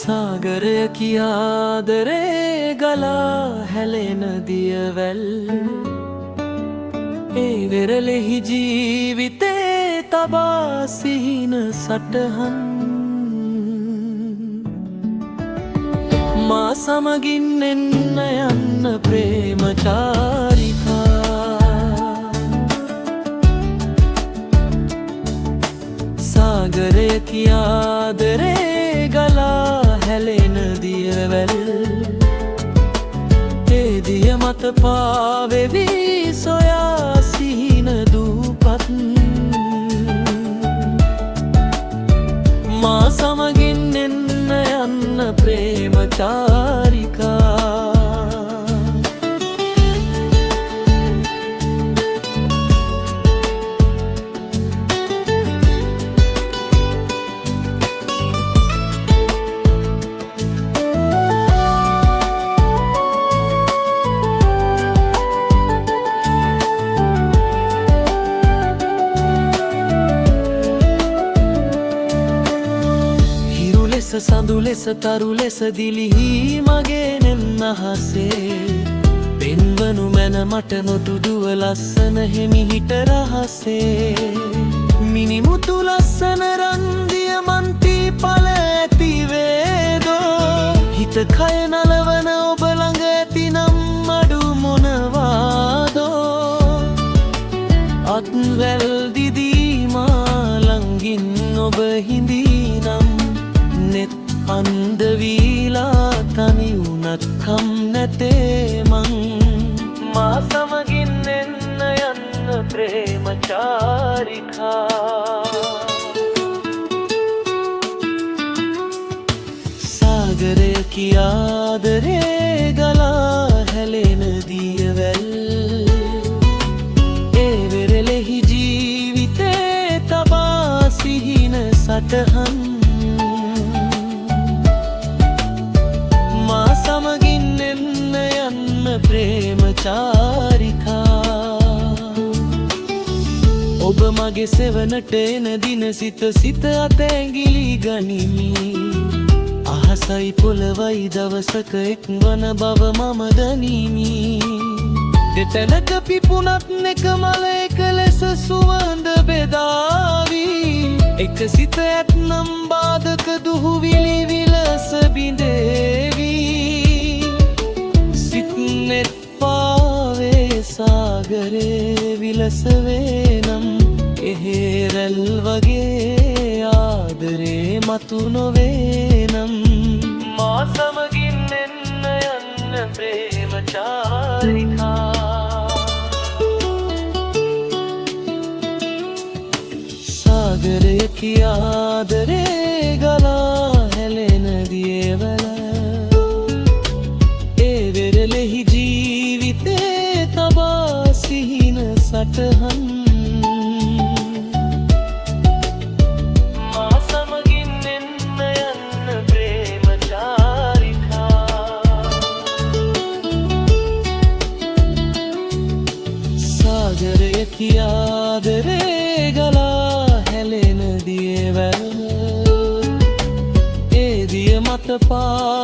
සාගරය කියාදරේ ගලා හැලෙන දියවැල් ඒ වෙරළෙහි ජීවිතේ තබා සිහින සටහන් මා සමගින් එන්න යන්න ප්‍රේම චාරිකා සාගරය කියාදරේ ගලා හැලෙන දියවැල් ඒ දිය මත පාවෙවි සොයා සිහින දූපත් මා සමගින් එන්න යන්න ප්‍රේම චාරිකා සඳු ලෙස තරු ලෙස දිලිහි මගේ නෙන්න අහසේ පෙන්වනු මැන මට නොදුදුව ලස්සන හිමිහිට රහසේ මිනිමුතු ලස්සන රන්දිය මන්ති පල ඇති වේදෝ හිත කය නලවන ඔබ ළඟ ඇතිනම් අඩු මොනවාදෝ අත්වැල් දිදී මා ළඟින් ඔබ හිඳීනම් නෙත් අන්ද වීලා තනි වුණත් කම් නැතේ මං මා සමගින් එන්න යන්න ප්‍රේම චාරිකා සාගරය කියාදරේ ගලා හැලෙන දියවැල් ඒ වෙරළෙහි ජීවිතේ තබා සිහින සටහන් සමගින් එන්න යන්න ප්‍රේම චාරිකා ඔබ මගේ සෙවනට එන දින සිත සිත අත ඇඟිලි ගනිමි අහසයි පොළවයි දවසක එක්වන බව මම දනිමි දෙතැනක පිපුණත් එක මල එක ලෙස සුවඳ බෙදාවි එක සිත ඇත්නම් බාධක දුහුවිලි විලස බිඳේවි සිත්නෙත් පාවේ සාගරේ විලස වේනම් එහෙරැල් වගේ ආදරේ මතු නොවේනම් මා සමගින් එන්න යන්න ප්‍රේම චාරිකා සාගරය කියාදරේ ගලා හැලෙන දියවැල ඒ වෙරළෙහි ජීවිතේ තබා සිහින සටහන් මා සමගින් එන්න යන්න ප්‍රේම චාරිකා සාගරය කියාදරේ ගලා හැලෙන දියවැල් ඒ දිය මත පා